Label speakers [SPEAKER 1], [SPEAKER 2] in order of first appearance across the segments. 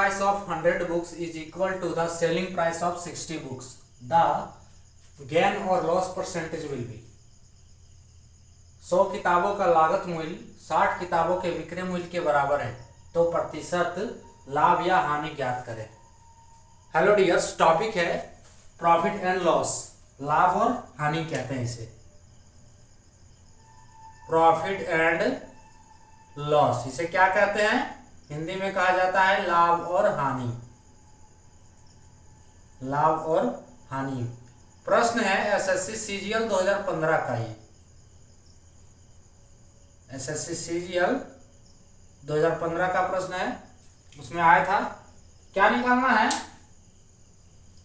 [SPEAKER 1] price of 100 books is equal to the selling price of 60 books, the gain or loss percentage will be। 100 किताबों का लागत मूल्य 60 किताबों के विक्रय मूल्य के बराबर है, तो प्रतिशत लाभ या हानि ज्ञात करें। हेलो डियर्स, टॉपिक है प्रॉफिट एंड लॉस। लाभ और हानि कहते हैं इसे, प्रॉफिट एंड लॉस। इसे क्या कहते हैं? हिंदी में कहा जाता है लाभ और हानि। लाभ और हानि। प्रश्न है एसएससी सीजीएल 2015 का। ये एसएससी सीजीएल 2015 का प्रश्न है। उसमें आया था क्या निकालना है,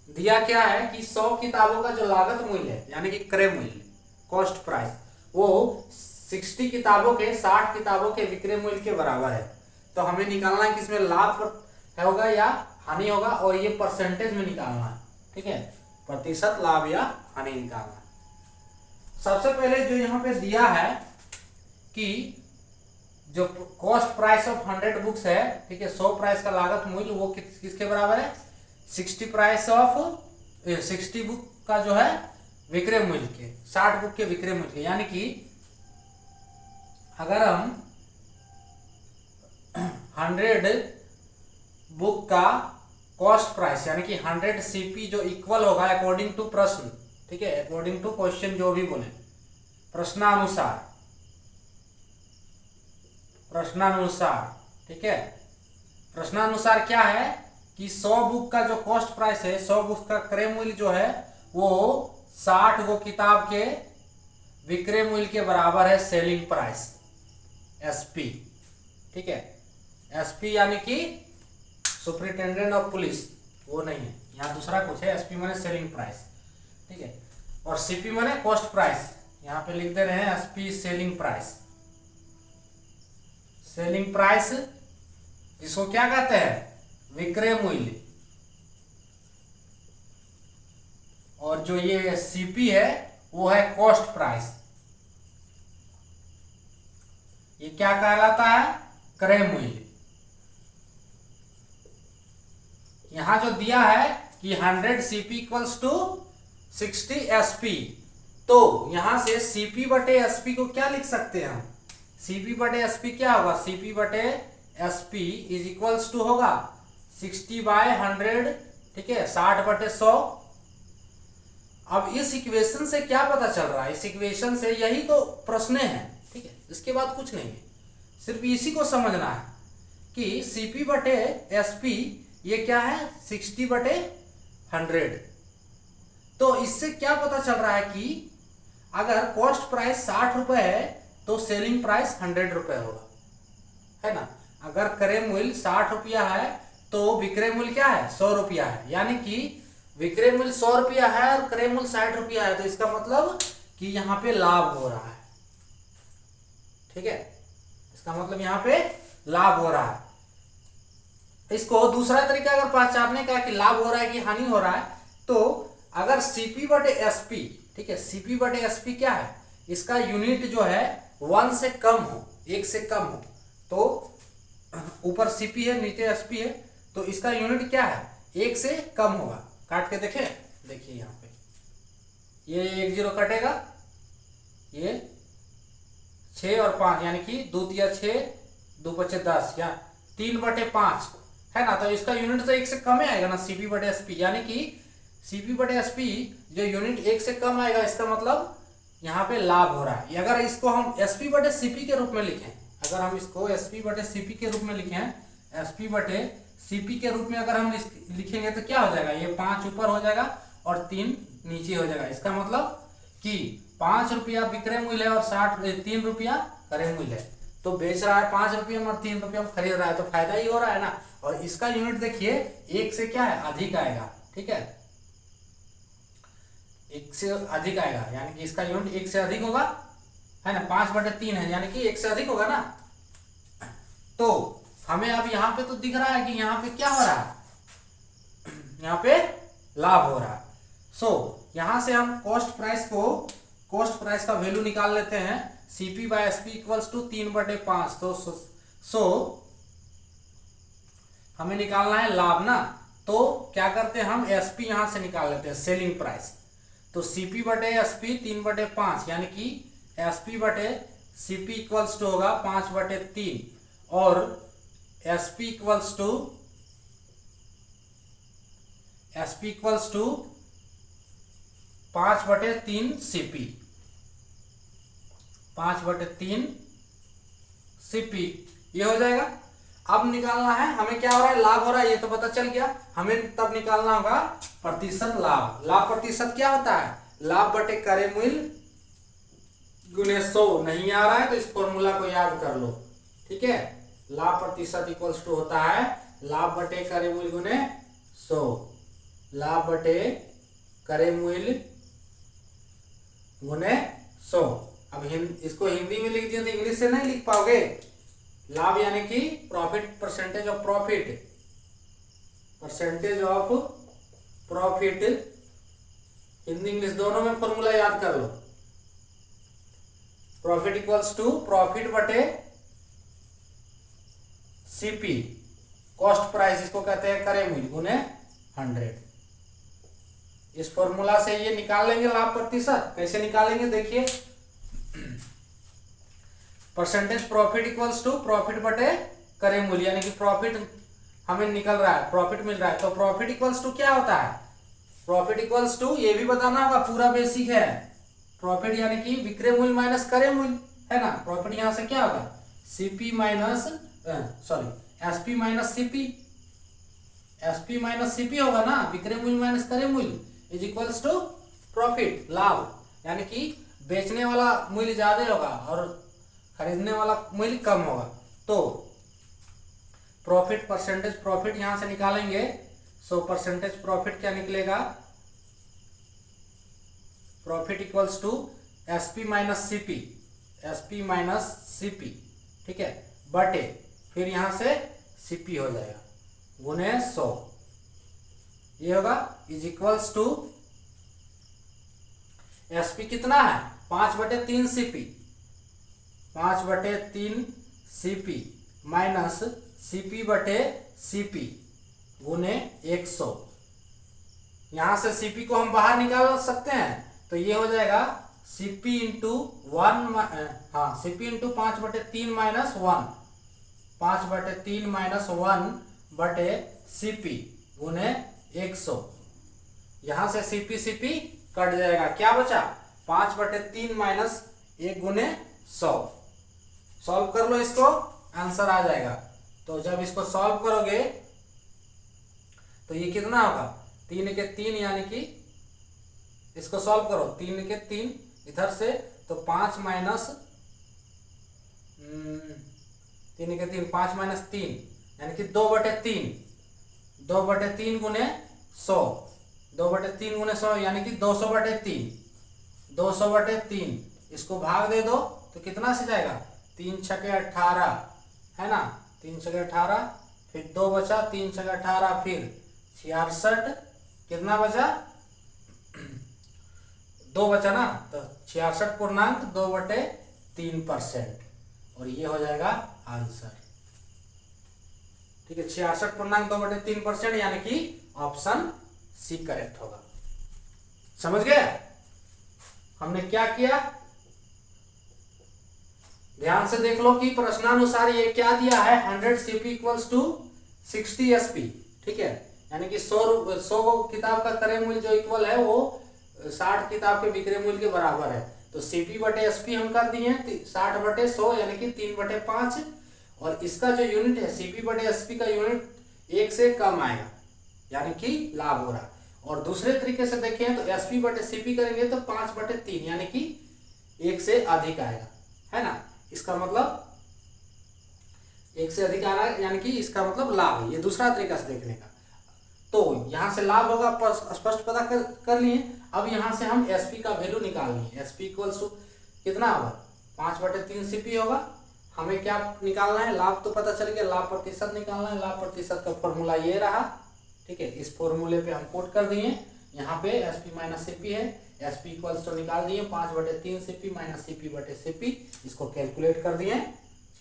[SPEAKER 1] दिया क्या है कि 100 किताबों का जो लागत मूल्य है यानी कि क्रय मूल्य, कॉस्ट प्राइस, वो 60 किताबों के 60 किताबों के विक्रय मूल्य के बराबर है। तो हमें निकालना है कि इसमें लाभ होगा या हानि होगा, और ये परसेंटेज में निकालना है। ठीक है, प्रतिशत लाभ या हानि निकालना है। सबसे पहले जो यहाँ पे दिया है कि जो कॉस्ट प्राइस ऑफ 100 बुक्स है, ठीक है, 100 प्राइस का लागत मूल्य वो किसके बराबर है? 60 प्राइस ऑफ 60 बुक का जो है विक्रय मूल्य के, 60 बुक के विक्रय मूल्य के। यानी कि अगर हम 100 बुक का कॉस्ट प्राइस यानी कि 100 सीपी जो इक्वल होगा अकॉर्डिंग टू प्रश्न, ठीक है, अकॉर्डिंग टू क्वेश्चन, जो भी बोले प्रश्नानुसार, ठीक है। प्रश्नानुसार क्या है कि 100 बुक का जो कॉस्ट प्राइस है, 100 बुक का क्रय मूल्य जो है वो 60 गो किताब के विक्रय मूल्य के बराबर है, सेलिंग प्राइस, एसपी। ठीक है, एसपी यानी कि सुपरिटेंडेंट ऑफ पुलिस, वो नहीं है, यहाँ दूसरा कुछ है। एसपी माने सेलिंग प्राइस, ठीक है, और सीपी माने कॉस्ट प्राइस। यहाँ पे लिख दे रहे हैं SP selling price. Selling price इसको क्या कहते हैं? विक्रय मूल्य। और जो ये सीपी है वो है कॉस्ट प्राइस। ये क्या कहलाता है? क्रय मूल्य। यहां जो दिया है कि 100 सीपी इक्वल्स टू 60 एसपी, तो यहां से सीपी बटे एसपी को क्या लिख सकते हैं हम? सीपी बटे एसपी क्या होगा? सीपी बटे एसपी इज इक्वल्स टू होगा 60/100, ठीक है, 60 बटे 100। अब इस इक्वेशन से क्या पता चल रहा है? इस इक्वेशन से यही तो प्रश्न है, ठीक है, इसके बाद कुछ नहीं है, सिर्फ इसी को समझना है कि सीपी बटे एसपी ये क्या है? 60 बटे 100। तो इससे क्या पता चल रहा है कि अगर कॉस्ट प्राइस 60 रुपए है तो सेलिंग प्राइस 100 रुपए होगा, है ना। अगर क्रय मूल्य 60 रुपया है तो विक्रय मूल्य क्या है? 100 रुपया है। यानी कि विक्रय मूल्य 100 रुपया है और क्रय मूल्य 60 रुपया है, तो इसका मतलब कि यहाँ पे लाभ हो रहा है। ठीक है, इसका मतलब यहाँ पे लाभ हो रहा है। इसको दूसरा तरीका अगर पहचानने का कि लाभ हो रहा है कि हानि हो रहा है, तो अगर सीपी बटे एसपी, ठीक है, सीपी बटे एसपी क्या है? इसका यूनिट जो है 1 से कम हो, 1 से कम हो, तो ऊपर सीपी है नीचे एसपी है, तो इसका यूनिट क्या है? 1 से कम होगा। काट के देखें, देखिए यहाँ पे ये 1 0 कटेगा, ये 6 और 5 यानी कि 2 तिया 6, 2 5 10 या 3 बटे 5 है ना। तो इसका यूनिट तो 1 से कम ही आएगा ना, सीपी बटे एसपी। यानी कि सीपी बटे एसपी जो यूनिट 1 से कम आएगा, इसका मतलब यहाँ पे लाभ हो रहा है। अगर इसको हम एसपी बटे सीपी के रूप में लिखें, अगर हम इसको एसपी बटे सीपी के रूप में लिखें, एसपी बटे सीपी के रूप में अगर हम लिखेंगे तो क्या हो जाएगा? ये 5 ऊपर हो जाएगा और 3 नीचे हो जाएगा। इसका मतलब कि 5 रुपया विक्रय मूल्य है और 3 रुपया क्रय मूल्य है, तो बेच रहा है 5 रुपये में और 3 रुपये में खरीद रहा है, तो फायदा ही हो रहा है ना। और इसका यूनिट देखिए 1 से क्या है? अधिक आएगा, ठीक है, 1 से अधिक आएगा, यानी कि इसका यूनिट 1 से अधिक होगा, है ना। 5 बटे 3 है यानी कि 1 से अधिक होगा ना। तो हमें अब यहाँ पे तो दिख रहा है कि यहाँ पे क्या हो रहा है? यहाँ पे लाभ हो रहा है। यहां से हम कॉस्ट प्राइस का वैल्यू निकाल लेते हैं। CP by SP equals to 3/5। तो हमें निकालना है लाभ ना, तो क्या करते हैं हम एसपी यहां से निकाल लेते हैं, सेलिंग प्राइस। तो सीपी बटे एसपी 3/5, यानी कि एसपी बटे सीपी इक्वल्स टू होगा 5/3 और SP equals to 5/3 CP, 5/3 CP, ये हो जाएगा। अब निकालना है हमें, क्या हो रहा है, लाभ हो रहा है, ये तो पता चल गया। हमें तब निकालना होगा प्रतिशत लाभ। लाभ प्रतिशत क्या होता है, लाभ बटे क्रय मूल्य गुने 100। नहीं आ रहा है तो इस फॉर्मूला को याद कर लो, ठीक है। लाभ प्रतिशत इक्वल्स टू होता है लाभ बटे क्रय मूल्य गुने 100, लाभ बटे क्रय मूल्य गुने 100। अब इसको हिंदी में लिख दिया तो इंग्लिश से नहीं लिख पाओगे। लाभ यानी कि profit, percentage of profit, percentage of profit, Hindi English दोनों में फॉर्मूला याद कर लो। प्रॉफिट इक्वल्स टू प्रॉफिट बटे सीपी, कॉस्ट प्राइस इसको कहते हैं क्रय मूल्य, गुने 100। इस फॉर्मूला से ये निकाल लेंगे लाभ प्रतिशत। कैसे निकालेंगे देखिए, percentage profit equals to profit बटे क्रय मूल्य, यानी कि प्रॉफिट हमें निकल रहा है, प्रॉफिट मिल रहा है, तो प्रॉफिट इक्वल्स टू क्या होता है, प्रॉफिट इक्वल्स टू, ये भी बताना होगा, पूरा बेसिक है। प्रॉफिट यानी कि विक्रय मूल्य माइनस क्रय मूल्य, है ना। प्रॉफिट यहां से क्या होगा, CP minus SP minus CP, SP minus CP होगा ना, विक्रय मूल्य माइनस क्रय मूल्य इज इक्वल्स टू प्रॉफिट, लाभ। यानी कि बेचने वाला मूल्य ज्यादा होगा और खरीदने वाला मूल्य कम होगा। तो प्रॉफिट, परसेंटेज प्रॉफिट यहां से निकालेंगे, सो परसेंटेज प्रॉफिट क्या निकलेगा, profit equals to SP minus CP, SP minus CP, ठीक है, बटे फिर यहां से सीपी हो जाएगा गुने 100, ये होगा इज इक्वल्स टू एसपी कितना है 5/3 सीपी, 5/3 सीपी माइनस सीपी बटे सीपी गुने 100। यहां से सीपी को हम बाहर निकाल सकते हैं, तो ये हो जाएगा CP into 1, CP into 5/3 minus 1, 5/3 minus 1 बटे सीपी गुने 100। यहां से सीपी सीपी कट जाएगा, क्या बचा 5/3 माइनस 1 गुने 100। सॉल्व कर लो इसको, आंसर आ जाएगा। तो जब इसको सॉल्व करोगे तो ये कितना होगा, 3 के 3, यानी कि इसको सॉल्व करो, 3 के 3 इधर से, तो 5 माइनस 3 के 3, 5 माइनस 3 यानी कि 2/3, 2/3 गुने 100, 2/3 गुने 100 यानी कि 200/3, 200/3। इसको भाग दे दो तो कितना से जाएगा, 3 छके 18, है ना, 3 छके 18, फिर 2 बचा, 3 छके 18, फिर 66, कितना बचा 2 बचा ना, तो 66.2/3%, और ये हो जाएगा आंसर, ठीक है। 66.2/3%, यानी कि ऑप्शन सी करेक्ट होगा। समझ गए हमने क्या किया, ध्यान से देख लो कि प्रश्नानुसार ये क्या दिया है, 100 सीपी इक्वल्स टू 60 एसपी, ठीक है, यानी कि 100 किताब का क्रय मूल्य जो इक्वल है वो 60 किताब के विक्रय मूल्य के बराबर है। तो सीपी बटे एसपी हम कर दिए 60/100, यानी कि 3/5, और इसका जो यूनिट है सीपी बटे एसपी का यूनिट 1 से कम आएगा, यानी कि लाभ हो रहा है। और दूसरे तरीके से देखें तो एसपी बटे सीपी करेंगे तो 5/3, यानी कि 1 से अधिक आएगा, है ना। इसका मतलब 1 से अधिक आ रहा है, यानी कि इसका मतलब लाभ है। ये दूसरा तरीका से देखने का। तो यहां से लाभ होगा स्पष्ट पता कर लिए। अब यहां से हम एसपी का वैल्यू निकालेंगे, एसपी इक्वल्स टू कितना होगा, 5/3 सीपी होगा। हमें क्या निकालना है, लाभ तो पता चल गया, लाभ प्रतिशत निकालना है। लाभ प्रतिशत का फॉर्मूला ये रहा, ठीक है। इस फॉर्मूले पे हम कोट कर दिए, यहाँ पे एसपी माइनस सीपी है, एसपी इक्वल्स टू निकाल दिए 5/3 सीपी माइनस सीपी बटे सीपी, इसको कैलकुलेट कर दिए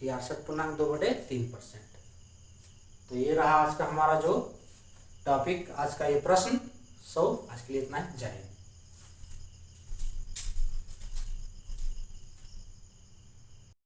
[SPEAKER 1] 66.2/3%। तो ये रहा आज का हमारा जो टॉपिक, आज का ये प्रश्न। सो आज के लिए इतना ही, जय हिंद।